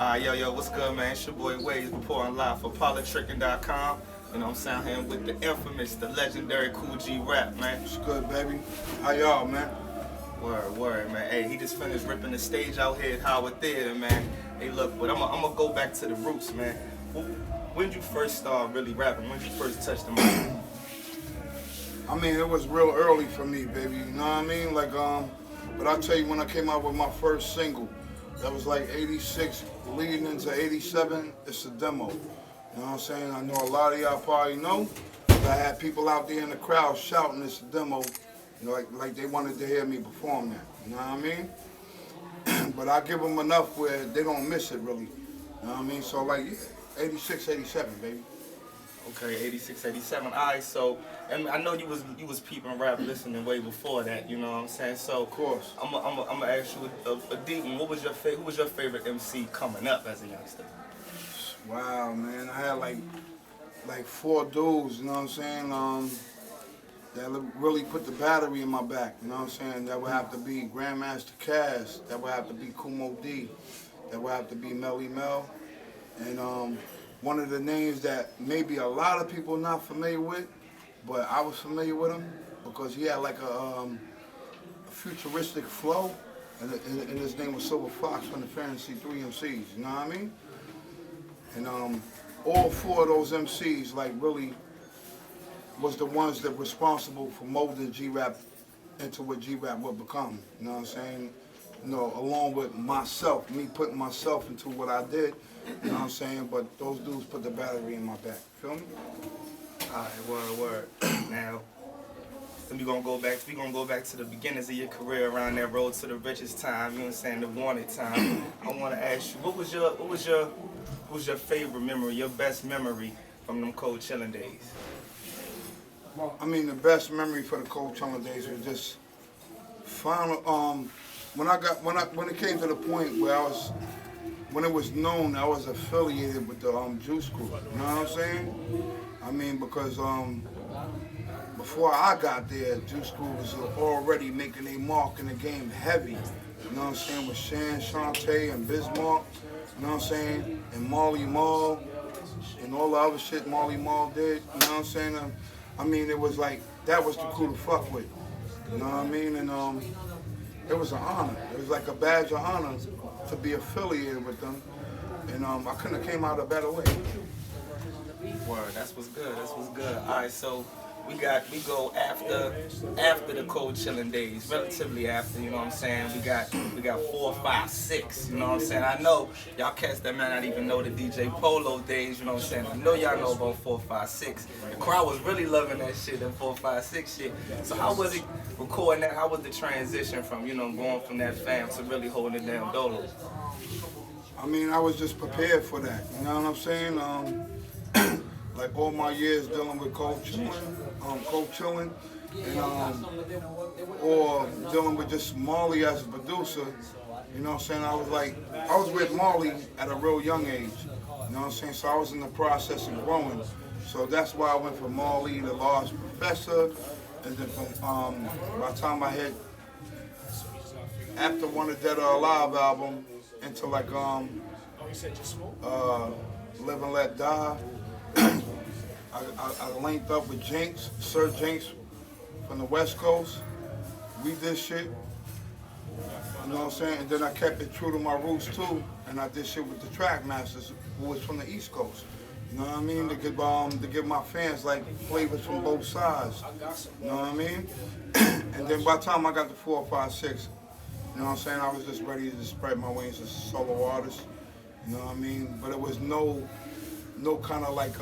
Yo, what's good, man? It's your boy Waze, reporting live for politricking.com. You know what I'm saying? Here with the infamous, the Legendary Kool G Rap, man. What's good, baby? How y'all, man? Word, man. Hey, he just finished ripping the stage out here at Howard Theater, man. Hey, look, but I'm gonna go back to the roots, man. When did you first start really rapping? When did you first touch the mic? I mean, it was real early for me, baby. You know what I mean? Like, but I'll tell you, when I came out with my first single, that was like 86, leading into 87, it's a demo. You know what I'm saying? I know a lot of y'all probably know. I had people out there in the crowd shouting it's a demo, you know, like they wanted to hear me perform that. You know what I mean? But I give them enough where they don't miss it, really. You know what I mean? So, like, yeah, 86, 87, baby. Okay, 86, 87. All right, so, and I know you was peeping rap, listening way before that. You know what I'm saying? So, of course, I'm gonna ask you a deep one. Who was your favorite MC coming up as a youngster? Wow, man, I had like 4 dudes. You know what I'm saying? That really put the battery in my back. You know what I'm saying? That would have to be Grandmaster Cass. That would have to be Kumo D. That would have to be Melly Mel. And one of the names that maybe a lot of people not familiar with, but I was familiar with him because he had like a futuristic flow, and his name was Silver Fox from the Fantasy 3 MCs, you know what I mean? And all 4 of those MCs like really was the ones that were responsible for molding G Rap into what G Rap would become, you know what I'm saying? You know, along with myself, me putting myself into what I did, you know what I'm saying? But those dudes put the battery in my back. Feel me? Alright, word. Now, we gonna go back to the beginnings of your career around that road to the richest time, you know what I'm saying, the wanted time. I wanna ask you, what was your favorite memory, your best memory from them cold chillin' days? I mean, the best memory for the cold chillin' days was just final when it came to the point where when it was known I was affiliated with the Juice Crew, you know what I'm saying? I mean, because before I got there, Juice Crew was already making a mark in the game heavy, you know what I'm saying, with Shan, Shantae, and Bismarck, you know what I'm saying, and Marley Marl, and all the other shit Marley Marl did, you know what I'm saying? I mean, it was like, that was the crew to fuck with, you know what I mean? And it was an honor. It was like a badge of honor to be affiliated with them, and I couldn't have came out a better way. Word, that's what's good. All right, so we go after the cold chilling days, relatively after. You know what I'm saying? We got 4, 5, 6. You know what I'm saying? I know y'all cats that might not even know the DJ Polo days. You know what I'm saying? I know y'all know about 4, 5, 6. The crowd was really loving that shit, that 4, 5, 6 shit. So how was it recording that? How was the transition from going from that fam to really holding it down dolo? I mean, I was just prepared for that. You know what I'm saying? Like all my years dealing with cold chillin', and or dealing with just Marley as a producer, you know what I'm saying? I was with Marley at a real young age, you know what I'm saying? So I was in the process of growing. So that's why I went from Marley to Large Professor, and then from, by the time I hit, after one of Dead or Alive album, into like Live and Let Die. I linked up with Jinx, Sir Jinx from the West Coast. We did shit, you know what I'm saying? And then I kept it true to my roots too, and I did shit with the Track Masters, who was from the East Coast. You know what I mean? To give my fans like flavors from both sides. You know what I mean? And then by the time I got to 4, 5, 6, you know what I'm saying? I was just ready to spread my wings as a solo artist. You know what I mean? But it was no kind of like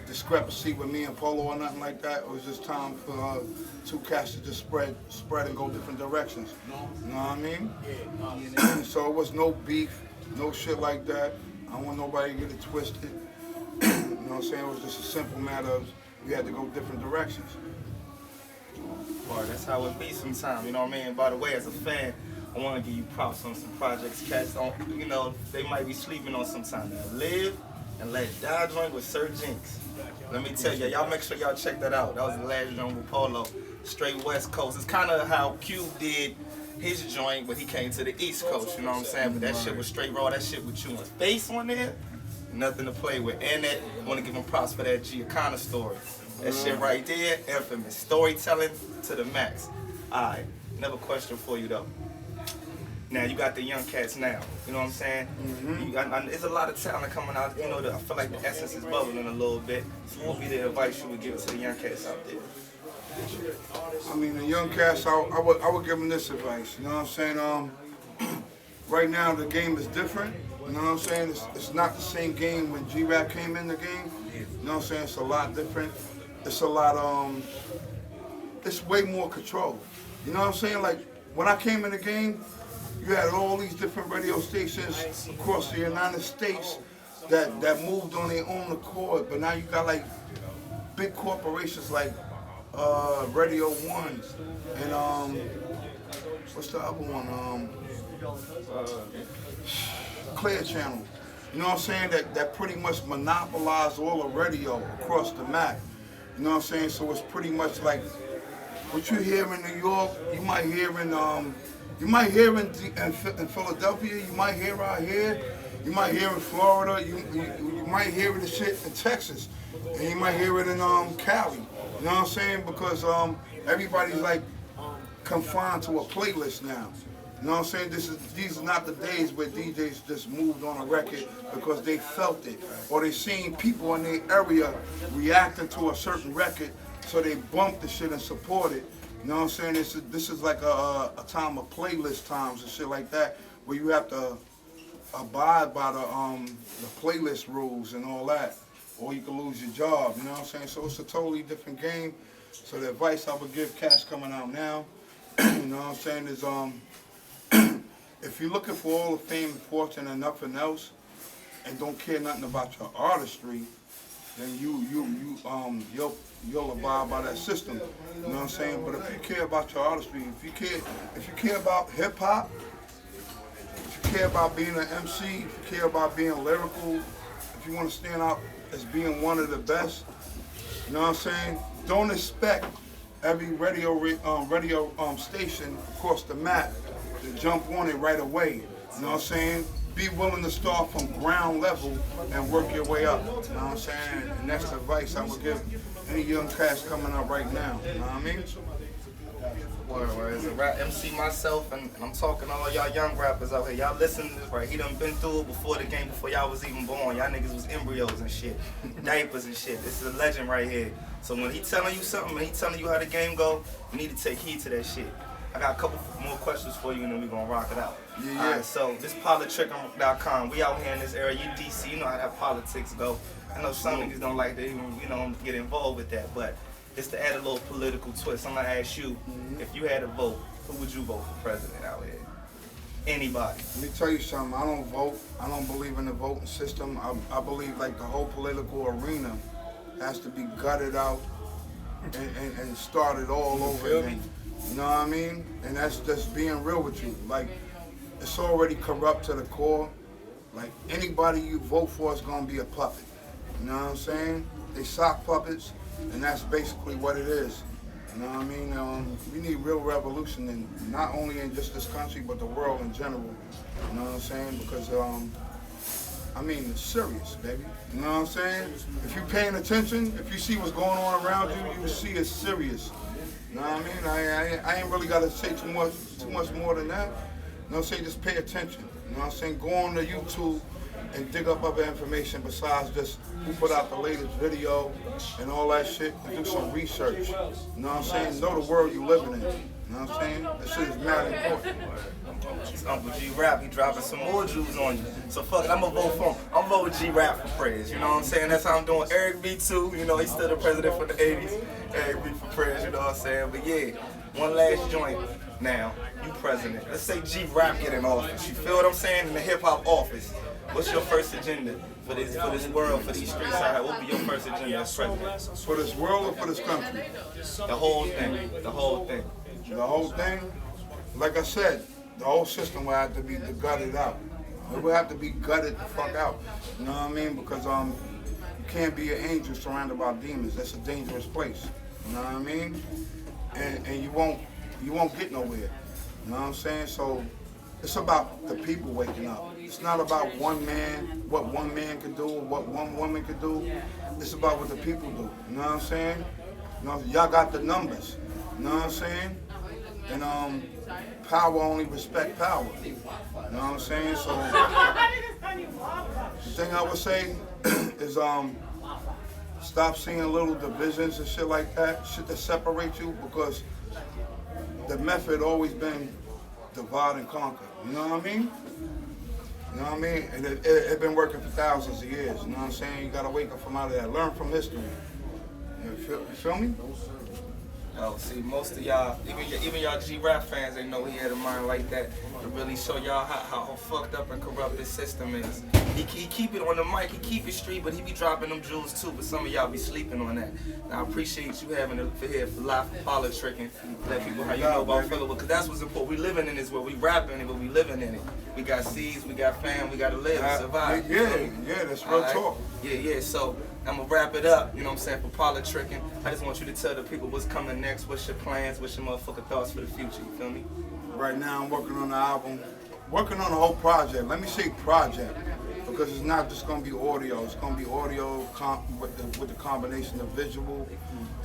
discrepancy with me and Polo or nothing like that. It was just time for 2 cats to just spread and go different directions. You know what I mean? So it was no beef, no shit like that. I don't want nobody to get it twisted. You know what I'm saying? It was just a simple matter of we had to go different directions. Boy, that's how it be sometimes, you know what I mean? By the way, as a fan, I want to give you props on some projects cats on, they might be sleeping on sometimes. Now, Live and Let Die joint with Sir Jinx. Let me tell you, y'all make sure y'all check that out. That was the last joint with Polo, straight West Coast. It's kind of how Cube did his joint when he came to the East Coast, you know what I'm saying? But that shit was straight raw, that shit with you and Face on there, nothing to play with. And that, want to give him props for that Giacana story. That shit right there, infamous. Storytelling to the max. Alright, another question for you though. Now you got the young cats now, you know what I'm saying? There's a lot of talent coming out, you know, I feel like the essence is bubbling a little bit. So what would be the advice you would give to the young cats out there? I mean, the young cats, I would give them this advice, you know what I'm saying? Right now the game is different, you know what I'm saying? It's not the same game when G Rap came in the game, you know what I'm saying? It's a lot different. It's a lot, it's way more control. You know what I'm saying? Like, when I came in the game, you had all these different radio stations across the United States that moved on their own accord, but now you got like big corporations like Radio 1 and what's the other one? Clear Channel. You know what I'm saying? That pretty much monopolized all the radio across the map. You know what I'm saying? So it's pretty much like what you hear in New York, you might hear in Philadelphia, you might hear out here, you might hear in Florida, you might hear the shit in Texas, and you might hear it in Cali. You know what I'm saying? Because everybody's like confined to a playlist now. You know what I'm saying? These are not the days where DJs just moved on a record because they felt it, or they seen people in their area reacting to a certain record, so they bumped the shit and support it. You know what I'm saying? This is like a time of playlist times and shit like that, where you have to abide by the playlist rules and all that, or you can lose your job. You know what I'm saying? So it's a totally different game. So the advice I would give cats coming out now, you know what I'm saying, is if you're looking for all the fame and fortune and nothing else, and don't care nothing about your artistry, then you'll abide by that system. You know what I'm saying? But if you care about your artistry, if you care about hip hop, if you care about being an MC, if you care about being lyrical, if you want to stand out as being one of the best, you know what I'm saying? Don't expect every radio station across the map to jump on it right away. You know what I'm saying? Be willing to start from ground level and work your way up. You know what I'm saying? And that's the advice I would give any young cats coming up right now. You know what I mean? Word. As a rap MC myself, and I'm talking to all y'all young rappers out here, y'all listen to this, right? He done been through it before the game, before y'all was even born. Y'all niggas was embryos and shit, diapers and shit. This is a legend right here. So when he telling you something, and he telling you how the game go, you need to take heed to that shit. I got a couple more questions for you, and then we gonna rock it out. Yeah. Alright, so this politrick.com, we out here in this area, you DC, you know how that politics go. I know some niggas don't like to even, get involved with that, but just to add a little political twist, I'm gonna ask you, if you had a vote, who would you vote for president out here? Anybody. Let me tell you something, I don't vote. I don't believe in the voting system. I believe like the whole political arena has to be gutted out and started all over again. You know what I mean? And that's just being real with you. Like, it's already corrupt to the core. Like, anybody you vote for is gonna be a puppet. You know what I'm saying? They sock puppets, and that's basically what it is. You know what I mean? We need real revolution, and not only in just this country, but the world in general. You know what I'm saying? Because, it's serious, baby. You know what I'm saying? If you're paying attention, if you see what's going on around you, you see it's serious. You know what I mean? I ain't really got to say too much more than that. You know what I'm saying? Just pay attention. You know what I'm saying? Go on to YouTube and dig up other information besides just who put out the latest video and all that shit, and do some research. You know what I'm saying? Know the world you living in. You know what I'm saying? That shit is mad important. Uncle G Rap, he dropping some more jewels on you. So fuck it, I'm gonna vote for him. I'm voting G Rap for praise. You know what I'm saying? That's how I'm doing. Eric B too. You know, he's still the president for the 80s. Eric B for praise. You know what I'm saying? But yeah, one last joint. Now, you president. Let's say G Rap get in office. You feel what I'm saying? In the hip hop office. What's your first agenda for this world, for these streets out here? What would be your first agenda as president? For this world or for this country? The whole thing. The whole thing. The whole thing? Like I said, the whole system will have to be gutted out. It will have to be gutted the fuck out. You know what I mean? Because you can't be an angel surrounded by demons. That's a dangerous place. You know what I mean? And you won't get nowhere. You know what I'm saying? So it's about the people waking up. It's not about one man, what one man can do, or what one woman can do. It's about what the people do. You know what I'm saying? You know, y'all got the numbers. You know what I'm saying? And power only respect power. You know what I'm saying? So the thing I would say is stop seeing little divisions and shit like that, shit that separate you, because the method always been divide and conquer. You know what I mean? You know what I mean? And it been working for thousands of years. You know what I'm saying? You gotta wake up from out of that. Learn from history. You feel me? Oh, see, most of y'all, even y'all G Rap fans, they know he had a mind like that to really show y'all how fucked up and corrupt this system is. He keep it on the mic, he keep it street, but he be dropping them jewels too. But some of y'all be sleeping on that. Now I appreciate you having it for here for live politricking, let people how you know about Philly, because that's what's important. We living in this world, we rapping it, but we living in it. We got seeds, we got fam, we gotta live and survive. Yeah, that's real talk. Yeah, so I'm gonna wrap it up, you know what I'm saying, for politricking. I just want you to tell the people what's coming next, what's your plans, what's your motherfucking thoughts for the future, you feel me? Right now I'm working on the album, working on the whole project. Let me say project, because it's not just gonna be audio, it's gonna be audio with the combination of visual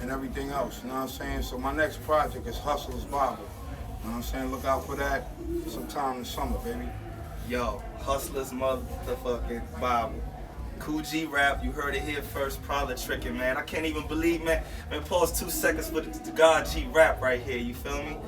and everything else, you know what I'm saying? So my next project is Hustler's Bible. You know what I'm saying? Look out for that sometime in the summer, baby. Yo, Hustler's motherfucking Bible. Kool G Rap, you heard it here first, politricking, man. I can't even believe, man. Man, pause 2 seconds for the God G Rap right here, you feel me?